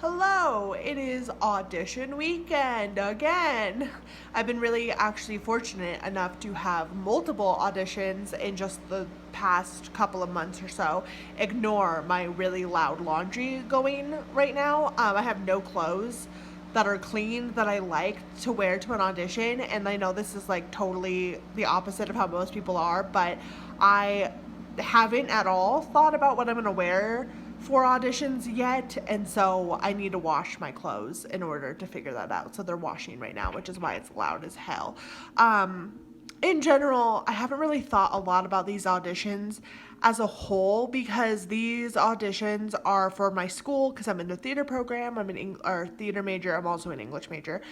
Hello, it is audition weekend again. I've been really actually fortunate enough to have multiple auditions in just the past couple of months or so. Ignore my really loud laundry going right now. I have no clothes that are clean that I like to wear to an audition, and I know this is like totally the opposite of how most people are, but I haven't at all thought about what I'm gonna wear for auditions yet, and so I need to wash my clothes in order to figure that out. So they're washing right now, which is why it's loud as hell. In general, I haven't really thought a lot about these auditions as a whole because these auditions are for my school because I'm in the theater program. I'm an or theater major. I'm also an English major.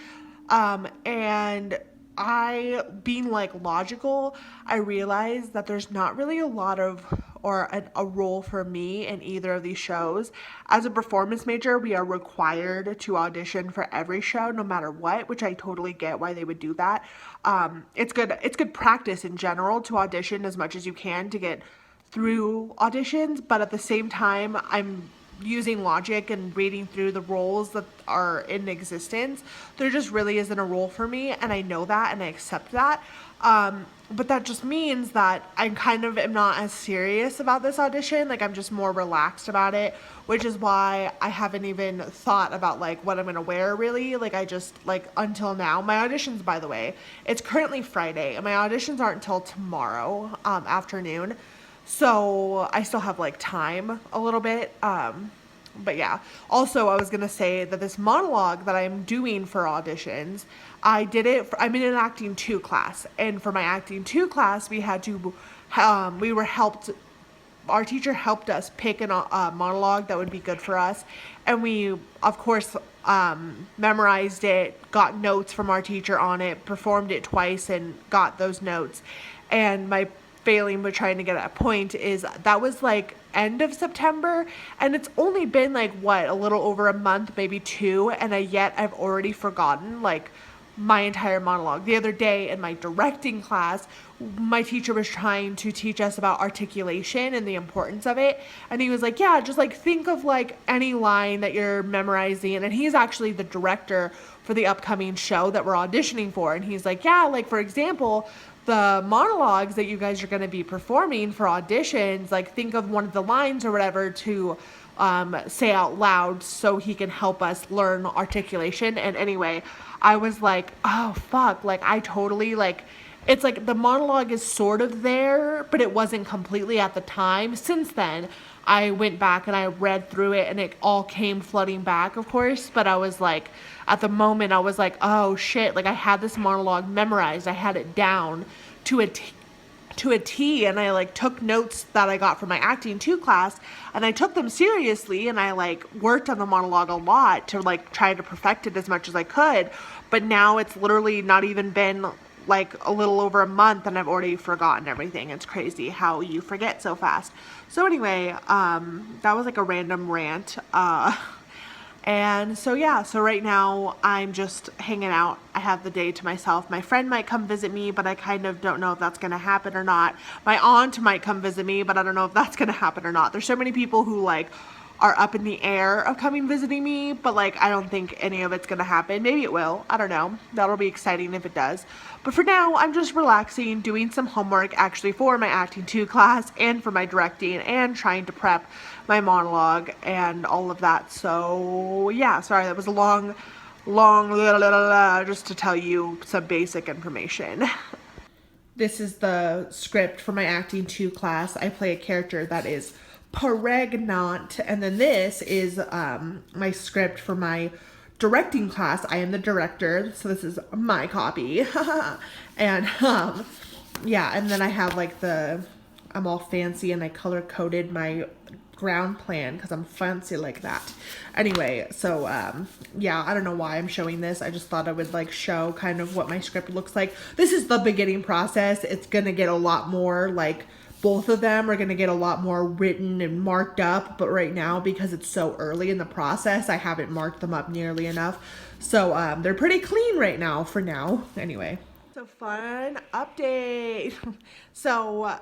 And I, being like logical, I realized that there's not really a lot of or a role for me in either of these shows. As a performance major, we are required to audition for every show no matter what, which I totally get why they would do that. It's good practice in general to audition as much as you can to get through auditions, but at the same time, I'm using logic and reading through the roles that are in existence. There just really isn't a role for me, and I know that and I accept that. But that just means that I kind of am not as serious about this audition. Like, I'm just more relaxed about it, which is why I haven't even thought about like what I'm gonna wear really. Like, I just like until now. My auditions, by the way, it's currently Friday and my auditions aren't until tomorrow afternoon. So I still have like time a little bit. But yeah, also I was gonna say that this monologue that I'm doing for auditions, I did it I'm in an acting 2 class, and for my acting 2 class we had to we were helped our teacher helped us pick a monologue that would be good for us, and we of course memorized it, got notes from our teacher on it, performed it twice and got those notes. And my failing with trying to get at a point is that was like end of September, and it's only been like what, a little over a month, maybe two, and yet I've already forgotten like my entire monologue. The other day in my directing class, my teacher was trying to teach us about articulation and the importance of it, and he was like, yeah, just like think of like any line that you're memorizing, and he's actually the director for the upcoming show that we're auditioning for, and he's like, yeah, like for example, the monologues that you guys are going to be performing for auditions, like think of one of the lines or whatever to say out loud so he can help us learn articulation. And anyway, I was like, oh fuck, like I totally like, it's like the monologue is sort of there, but it wasn't completely at the time. Since then, I went back and I read through it and it all came flooding back, of course, but I was like, at the moment I was like, oh shit, like I had this monologue memorized, I had it down to a T, and I like took notes that I got from my acting 2 class and I took them seriously, and I like worked on the monologue a lot to like try to perfect it as much as I could. But now it's literally not even been like a little over a month and I've already forgotten everything. It's crazy how you forget so fast. So anyway, that was like a random rant. And so yeah, so right now I'm just hanging out. I have the day to myself. My friend might come visit me, but I kind of don't know if that's gonna happen or not. My aunt might come visit me, but I don't know if that's gonna happen or not. There's so many people who like are up in the air of coming visiting me, but like I don't think any of it's gonna happen. Maybe it will, I don't know. That'll be exciting if it does. But for now, I'm just relaxing, doing some homework actually for my acting 2 class and for my directing, and trying to prep my monologue and all of that. So yeah, sorry, that was a long just to tell you some basic information. This is the script for my acting 2 class. I play a character that is pregnant, and then this is my script for my directing class. I am the director, so this is my copy. And yeah, and then I have like I'm all fancy and I color coded my ground plan because I'm fancy like that. Anyway, so yeah, I don't know why I'm showing this. I just thought I would like show kind of what my script looks like. This is the beginning process. It's gonna get a lot more like, both of them are gonna get a lot more written and marked up, but right now, because it's so early in the process, I haven't marked them up nearly enough. So they're pretty clean right now for now. Anyway, so fun update. So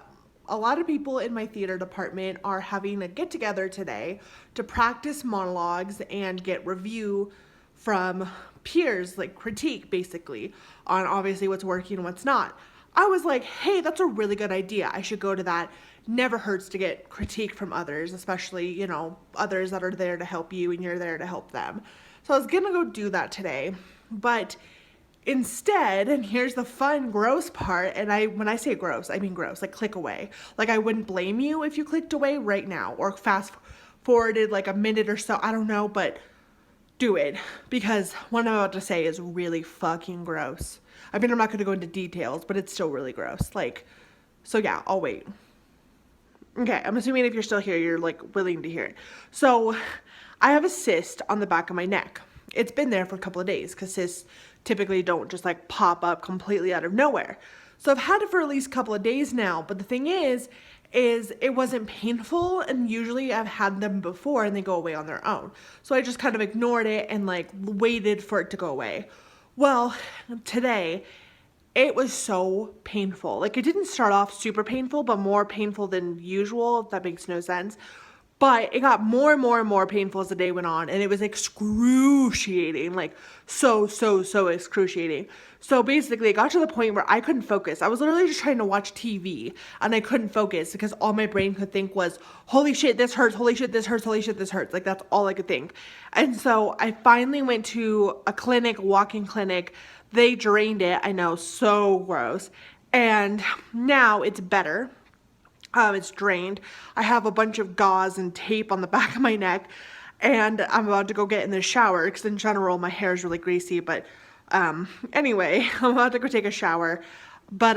a lot of people in my theater department are having a get together today to practice monologues and get review from peers, like critique basically, on obviously what's working and what's not. I was like, hey, that's a really good idea. I should go to that. Never hurts to get critique from others, especially, you know, others that are there to help you and you're there to help them. So I was gonna go do that today, but instead, and here's the fun, gross part, and when I say gross, I mean gross, like click away. Like I wouldn't blame you if you clicked away right now or fast forwarded like a minute or so, I don't know, but do it because what I'm about to say is really fucking gross. I mean, I'm not gonna go into details, but it's still really gross. Like, so yeah, I'll wait. Okay, I'm assuming if you're still here, you're like willing to hear it. So I have a cyst on the back of my neck. It's been there for a couple of days because cysts typically don't just like pop up completely out of nowhere. So I've had it for at least a couple of days now, but the thing is it wasn't painful, and usually I've had them before and they go away on their own. So I just kind of ignored it and like waited for it to go away. Well, today it was so painful. Like it didn't start off super painful, but more painful than usual, if that makes no sense. But it got more and more and more painful as the day went on, and it was excruciating, like so excruciating. So basically it got to the point where I couldn't focus. I was literally just trying to watch TV and I couldn't focus because all my brain could think was, holy shit, this hurts, holy shit, this hurts, holy shit, this hurts. Like that's all I could think. And so I finally went to a clinic, walk-in clinic. They drained it, I know, so gross. And now it's better. It's drained. I have a bunch of gauze and tape on the back of my neck, and I'm about to go get in the shower because in general my hair is really greasy, but anyway, I'm about to go take a shower. But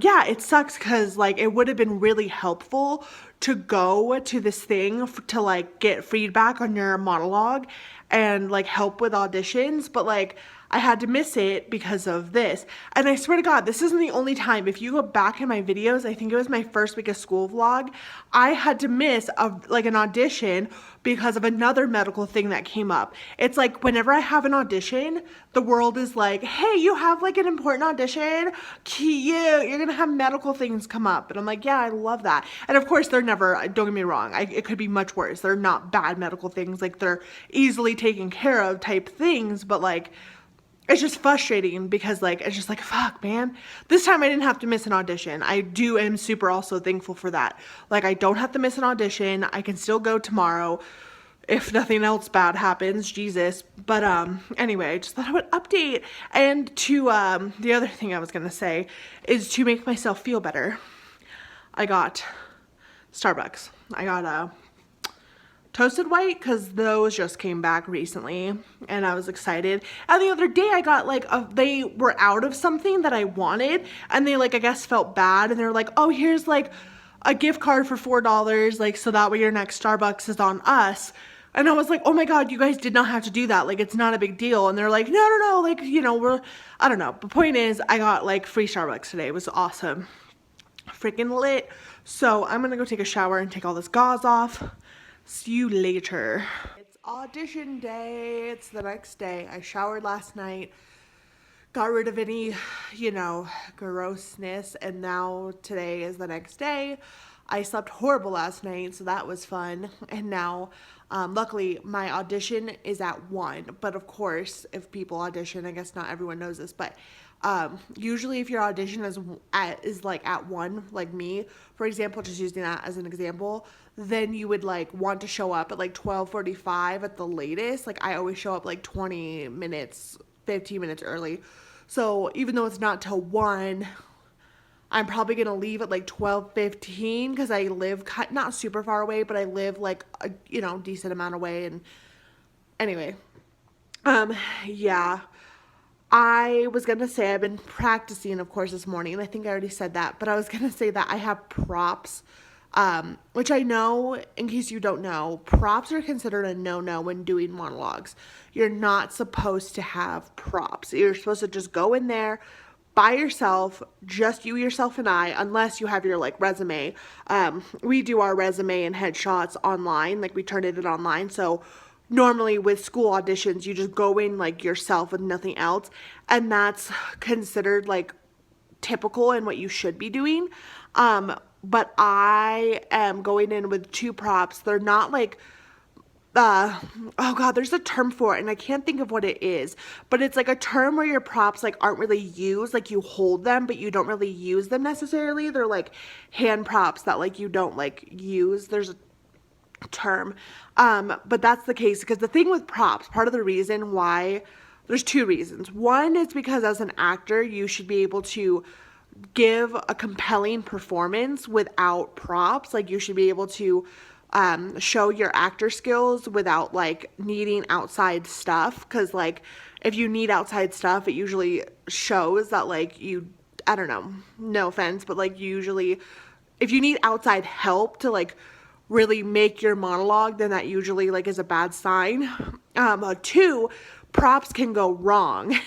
yeah, it sucks because like it would have been really helpful to go to this thing to like get feedback on your monologue and like help with auditions, but like I had to miss it because of this. And I swear to God, this isn't the only time. If you go back in my videos, I think it was my first week of school vlog, I had to miss like an audition because of another medical thing that came up. It's like whenever I have an audition, the world is like, hey, you have like an important audition? Cute, you're gonna have medical things come up. And I'm like, yeah, I love that. And of course, they're never, don't get me wrong, it could be much worse. They're not bad medical things, like they're easily taken care of type things, but like, it's just frustrating because like, it's just like, fuck, man. This time I didn't have to miss an audition. I am super also thankful for that. Like I don't have to miss an audition. I can still go tomorrow if nothing else bad happens, Jesus. But anyway, I just thought I would update. And to the other thing I was gonna say is to make myself feel better, I got Starbucks. I got a Toasted White because those just came back recently and I was excited. And the other day I got like they were out of something that I wanted and they like I guess felt bad and they're like, oh, here's like a gift card for $4, like so that way your next Starbucks is on us. And I was like, oh my God, you guys did not have to do that, like it's not a big deal. And they're like, no, like, you know, I don't know. The point is I got like free Starbucks today. It was awesome, freaking lit. So I'm gonna go take a shower and take all this gauze off. See you later. It's audition day. It's the next day. I showered last night, got rid of any, you know, grossness, and now today is the next day. I slept horrible last night, so that was fun. And now, luckily, my audition is at 1. But of course, if people audition, I guess not everyone knows this, but usually if your audition is like at 1, like me, for example, just using that as an example, then you would like want to show up at like 12:45 at the latest. Like I always show up like 20 minutes, 15 minutes early. So even though it's not till 1, I'm probably gonna leave at like 12:15 because I live not super far away, but I live like a, you know, decent amount away. And anyway, yeah. I was gonna say I've been practicing, of course, this morning, and I think I already said that, but I was gonna say that I have props, which I know, in case you don't know, props are considered a no-no when doing monologues. You're not supposed to have props. You're supposed to just go in there by yourself, just you, yourself, and I, unless you have your like resume. We do our resume and headshots online, like we turn it in online, so normally with school auditions, you just go in like yourself with nothing else, and that's considered like typical and what you should be doing. but I am going in with 2 props. They're not like, oh god, there's a term for it and I can't think of what it is, but it's like a term where your props like aren't really used, like you hold them but you don't really use them necessarily. They're like hand props that like you don't like use. There's a term, but that's the case because the thing with props, part of the reason why, there's 2 reasons. One is because as an actor you should be able to give a compelling performance without props. Like you should be able to show your actor skills without like needing outside stuff, because like if you need outside stuff it usually shows that like you, I don't know, no offense, but like usually if you need outside help to like really make your monologue, then that usually like is a bad sign. 2, props can go wrong.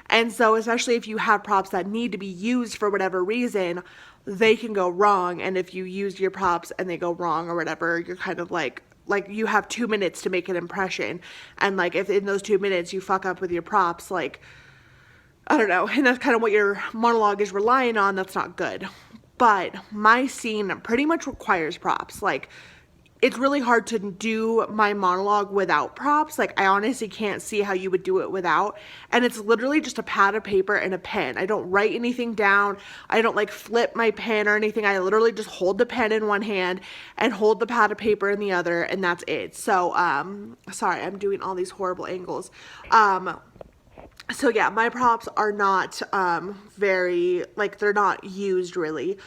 And so especially if you have props that need to be used for whatever reason, they can go wrong. And if you use your props and they go wrong or whatever, you're kind of like you have 2 minutes to make an impression. And like if in those 2 minutes you fuck up with your props, like, I don't know, and that's kind of what your monologue is relying on, that's not good. But my scene pretty much requires props. Like, it's really hard to do my monologue without props. Like, I honestly can't see how you would do it without. And it's literally just a pad of paper and a pen. I don't write anything down. I don't like flip my pen or anything. I literally just hold the pen in one hand and hold the pad of paper in the other, and that's it. So, sorry, I'm doing all these horrible angles. So yeah, my props are not very, like, they're not used really.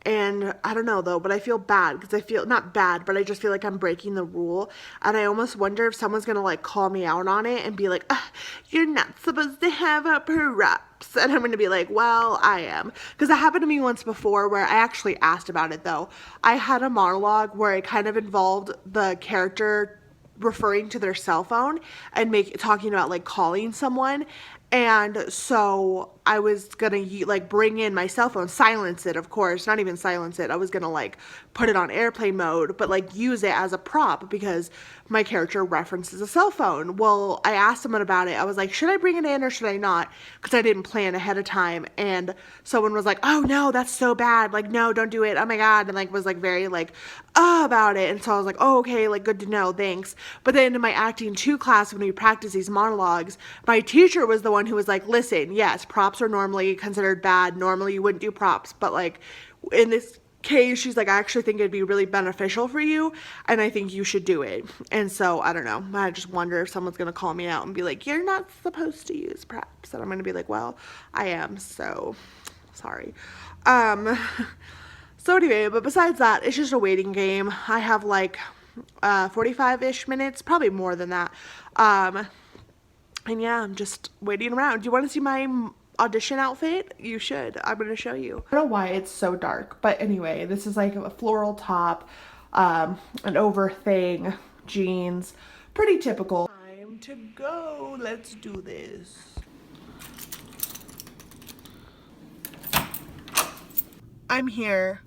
And I don't know though, but I feel bad because I feel, not bad, but I just feel like I'm breaking the rule. And I almost wonder if someone's gonna like call me out on it and be like, you're not supposed to have a props. And I'm gonna be like, well, I am. Because it happened to me once before where I actually asked about it though. I had a monologue where it kind of involved the character referring to their cell phone and talking about like calling someone. And so I was gonna like bring in my cell phone, silence it, of course, not even silence it. I was gonna like put it on airplane mode, but like use it as a prop because my character references a cell phone. Well, I asked someone about it. I was like, should I bring it in or should I not? Because I didn't plan ahead of time. And someone was like, oh no, that's so bad. Like, no, don't do it. Oh my God. And like was like very like, about it. And so I was like, oh, okay, like good to know, thanks. But then in my acting 2 class, when we practice these monologues, my teacher was the one who was like, listen, yes, props are normally considered bad. Normally you wouldn't do props, but like in this case, she's like, I actually think it'd be really beneficial for you and I think you should do it. And so I don't know, I just wonder if someone's gonna call me out and be like, you're not supposed to use props, and I'm gonna be like, well, I am, so sorry. So anyway, but besides that, it's just a waiting game. I have like 45-ish minutes, probably more than that. And yeah, I'm just waiting around. Do you want to see my audition outfit? You should. I'm going to show you. I don't know why it's so dark, but anyway, this is like a floral top, an over thing, jeans, pretty typical. Time to go. Let's do this. I'm here.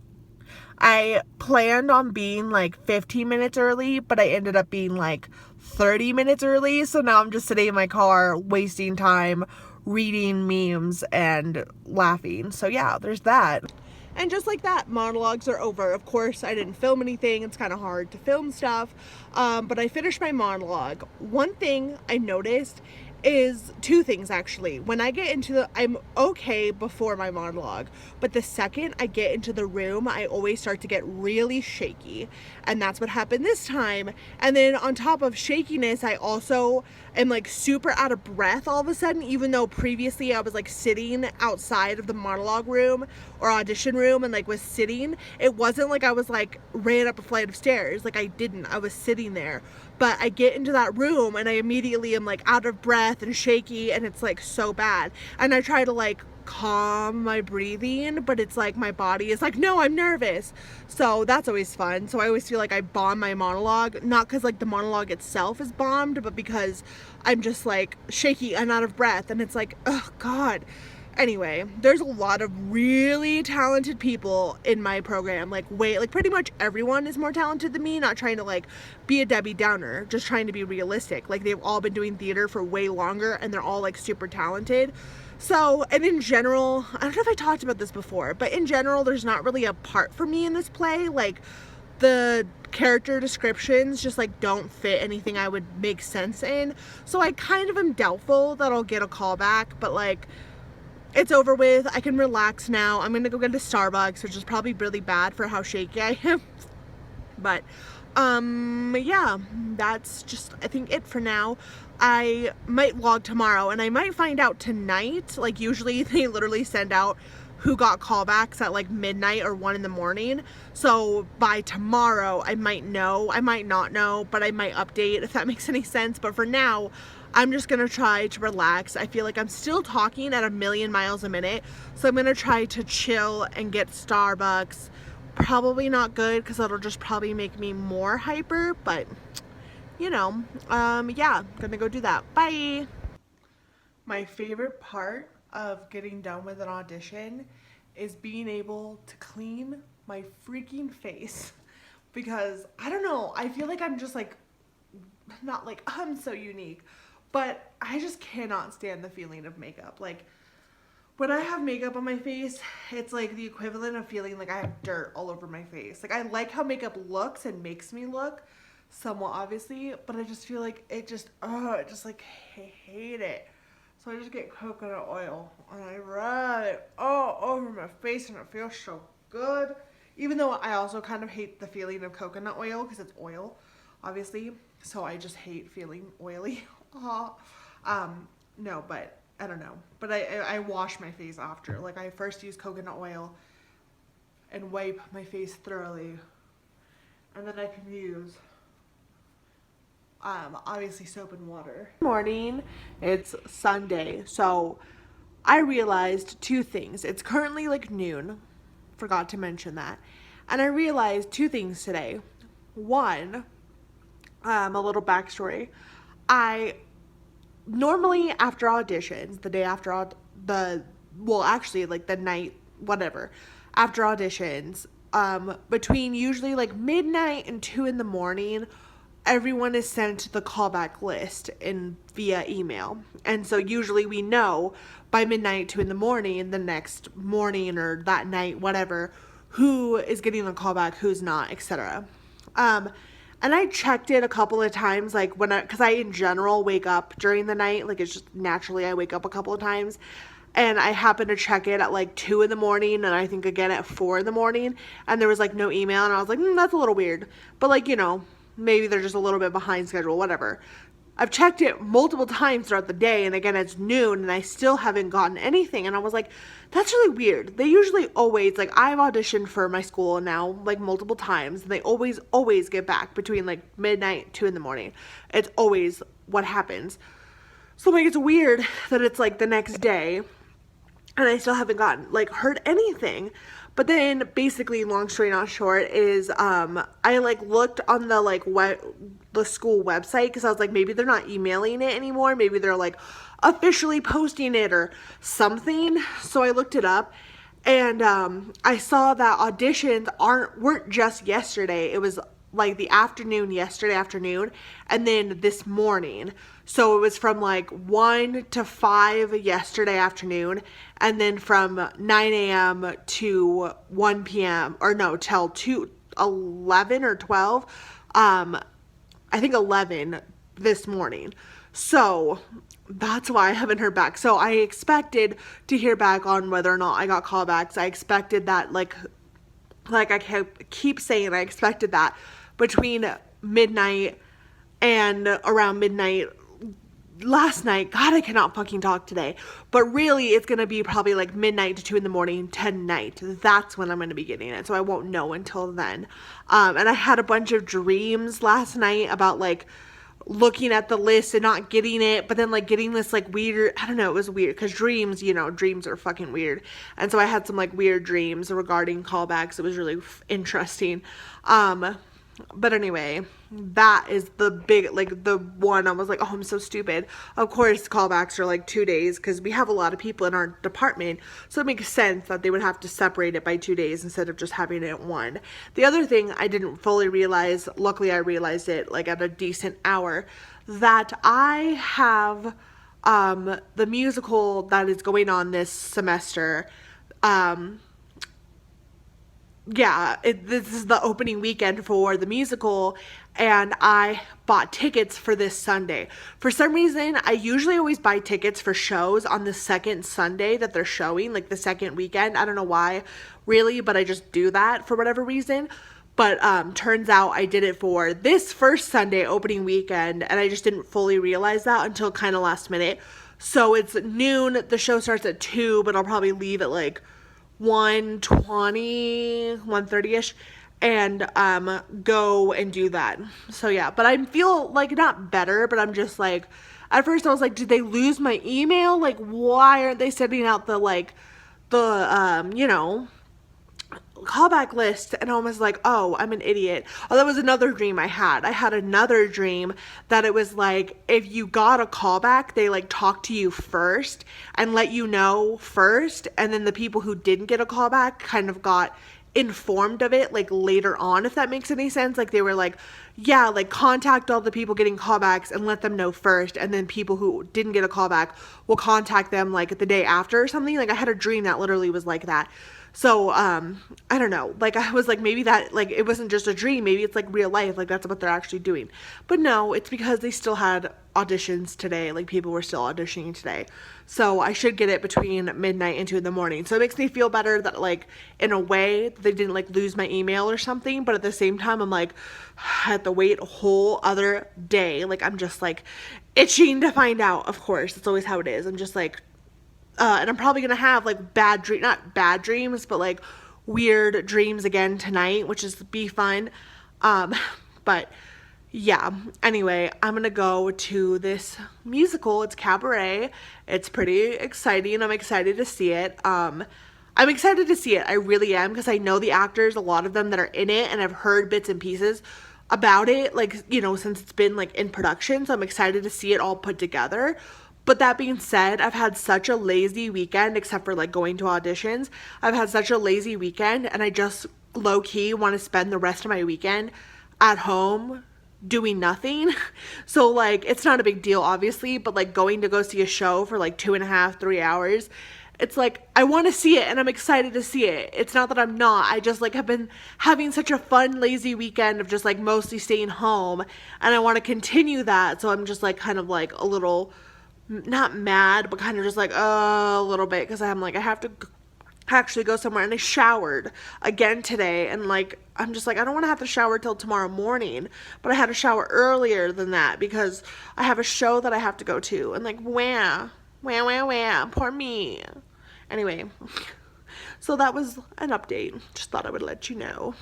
I planned on being like 15 minutes early, but I ended up being like 30 minutes early. So now I'm just sitting in my car wasting time reading memes and laughing. So yeah, there's that. And just like that, monologues are over. Of course, I didn't film anything. It's kind of hard to film stuff. But I finished my monologue. One thing I noticed is 2 things actually. When I get into I'm okay before my monologue, but the second I get into the room, I always start to get really shaky, and that's what happened this time. And then on top of shakiness, I also am like super out of breath all of a sudden, even though previously I was like sitting outside of the monologue room or audition room and like was sitting. It wasn't like I was like ran up a flight of stairs. Like I was sitting there. But I get into that room and I immediately am like out of breath and shaky, and it's like so bad. And I try to like calm my breathing, but it's like my body is like, no, I'm nervous. So that's always fun. So I always feel like I bomb my monologue, not because like the monologue itself is bombed, but because I'm just like shaky and out of breath, and it's like, oh God. Anyway, there's a lot of really talented people in my program. Like pretty much everyone is more talented than me. Not trying to like be a Debbie Downer, just trying to be realistic. Like they've all been doing theater for way longer and they're all like super talented. So, and in general, I don't know if I talked about this before, but in general, there's not really a part for me in this play. Like the character descriptions just like don't fit anything I would make sense in. So I kind of am doubtful that I'll get a callback, but like, it's over with. I can relax now. I'm gonna go get a Starbucks, which is probably really bad for how shaky I am. But yeah, that's just I think it for now. I might vlog tomorrow and I might find out tonight. Like usually they literally send out who got callbacks at like midnight or 1 in the morning. So by tomorrow I might know. I might not know, but I might update if that makes any sense. But for now, I'm just gonna try to relax. I feel like I'm still talking at 1,000,000 miles a minute, so I'm gonna try to chill and get Starbucks. Probably not good because that'll just probably make me more hyper, but you know, yeah, gonna go do that. Bye. My favorite part of getting done with an audition is being able to clean my freaking face, because I don't know, I feel like I'm just like, not like I'm so unique, but I just cannot stand the feeling of makeup. Like when I have makeup on my face, it's like the equivalent of feeling like I have dirt all over my face. Like I like how makeup looks and makes me look somewhat obviously, but I just feel like it just like I hate it. So I just get coconut oil and I rub it all over my face and it feels so good. Even though I also kind of hate the feeling of coconut oil because it's oil, obviously. So I just hate feeling oily. No, but I don't know. But I wash my face after. Like I first use coconut oil and wipe my face thoroughly. And then I can use obviously soap and water. Good morning. It's Sunday. So I realized 2 things. It's currently like noon. Forgot to mention that. And I realized 2 things today. One, a little backstory. I normally after auditions, the day after actually like the night, whatever, after auditions, between usually like midnight and 2 in the morning, everyone is sent the callback list via email. And so usually we know by midnight, 2 in the morning, the next morning or that night, whatever, who is getting a callback, who's not, etc. And I checked it a couple of times, like because I in general wake up during the night, like it's just naturally I wake up a couple of times, and I happened to check it at like 2 in the morning, and I think again at 4 in the morning, and there was like no email, and I was like, that's a little weird, but like, you know, maybe they're just a little bit behind schedule, whatever. I've checked it multiple times throughout the day, and again, it's noon, and I still haven't gotten anything, and I was like, that's really weird. They usually always, like, I've auditioned for my school now, like, multiple times, and they always get back between, like, midnight, 2 in the morning. It's always what happens. So, like, it's weird that it's, like, the next day, and I still haven't heard anything. But then basically, long story not short, is I like looked on the the school website, because I was like, maybe they're not emailing it anymore, maybe they're like officially posting it or something. So I looked it up, and I saw that auditions weren't just yesterday. It was like the afternoon, yesterday afternoon, and then this morning. So it was from like 1 to 5 yesterday afternoon, and then from 9 a.m. to 1 p.m. or no, till 11 or 12. I think 11 this morning. So that's why I haven't heard back. So I expected to hear back on whether or not I got callbacks. I expected that, like I keep saying, I expected that between midnight and around midnight last night. God, I cannot fucking talk today. But really, it's going to be probably like midnight to 2 in the morning tonight. That's when I'm going to be getting it. So I won't know until then. And I had a bunch of dreams last night about like looking at the list and not getting it, but then like getting this like weird, I don't know, it was weird because dreams, you know, dreams are fucking weird. And so I had some like weird dreams regarding callbacks. It was really interesting. But anyway, that is the big, like, the one I was like, oh, I'm so stupid. Of course, callbacks are like 2 days because we have a lot of people in our department. So it makes sense that they would have to separate it by 2 days instead of just having it at one. The other thing I didn't fully realize, luckily I realized it like at a decent hour, that I have the musical that is going on this semester. This is the opening weekend for the musical, and I bought tickets for this Sunday. For some reason, I usually always buy tickets for shows on the second Sunday that they're showing, like the second weekend. I don't know why, really, but I just do that for whatever reason. But turns out I did it for this first Sunday opening weekend, and I just didn't fully realize that until kind of last minute. So it's noon, the show starts at 2, but I'll probably leave at like 1:20, 1:30ish, and go and do that. So yeah, but I feel like not better, but I'm just like, at first I was like, did they lose my email? Like, why aren't they sending out the callback list? And I was like, oh, I'm an idiot. Oh, that was another dream I had. I had another dream that it was like, if you got a callback, they like talk to you first and let you know first, and then the people who didn't get a callback kind of got informed of it like later on, if that makes any sense. Like they were like, yeah, like contact all the people getting callbacks and let them know first, and then people who didn't get a callback will contact them like the day after or something. Like I had a dream that literally was like that. So, I don't know, like, I was like, maybe that, like, it wasn't just a dream, maybe it's, like, real life, like, that's what they're actually doing. But no, it's because they still had auditions today, like, people were still auditioning today. So, I should get it between midnight and 2 in the morning. So, it makes me feel better that, like, in a way, they didn't, like, lose my email or something, but at the same time, I'm like, I have to wait a whole other day. Like, I'm just, like, itching to find out, of course, that's always how it is. I'm just, like, and I'm probably going to have like not bad dreams, but like weird dreams again tonight, which is be fun. But yeah, anyway, I'm going to go to this musical. It's Cabaret. It's pretty exciting. I'm excited to see it. I'm excited to see it. I really am, because I know the actors, a lot of them that are in it, and I've heard bits and pieces about it, like, you know, since it's been like in production. So I'm excited to see it all put together. But that being said, I've had such a lazy weekend, except for like going to auditions. I've had such a lazy weekend, and I just low-key want to spend the rest of my weekend at home doing nothing. So like, it's not a big deal, obviously, but like going to go see a show for like 2.5, 3 hours, it's like, I want to see it and I'm excited to see it. It's not that I'm not. I just like have been having such a fun, lazy weekend of just like mostly staying home, and I want to continue that. So I'm just like kind of like a little, not mad, but kind of just like, a little bit, because I'm like, I have to actually go somewhere. And I showered again today, and like, I'm just like, I don't want to have to shower till tomorrow morning, but I had to shower earlier than that because I have a show that I have to go to, and like, wah, poor me. Anyway, so that was an update. Just thought I would let you know.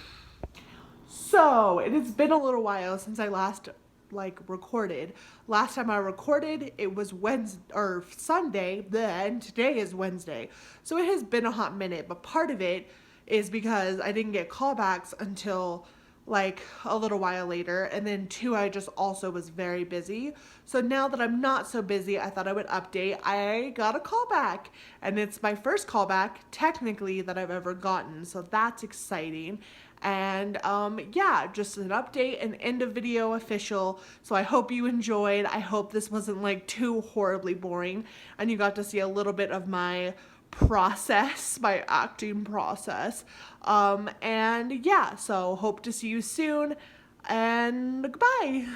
So it has been a little while since I last like recorded. Last time I recorded, it was Wednesday or Sunday, then today is Wednesday. So it has been a hot minute, but part of it is because I didn't get callbacks until like a little while later, and then 2, I just also was very busy. So now that I'm not so busy, I thought I would update. I got a callback, and it's my first callback technically that I've ever gotten, so that's exciting. And yeah, just an update and end of video official. So I hope you enjoyed. I hope this wasn't like too horribly boring, and you got to see a little bit of my process, my acting process. And yeah, so hope to see you soon, and goodbye.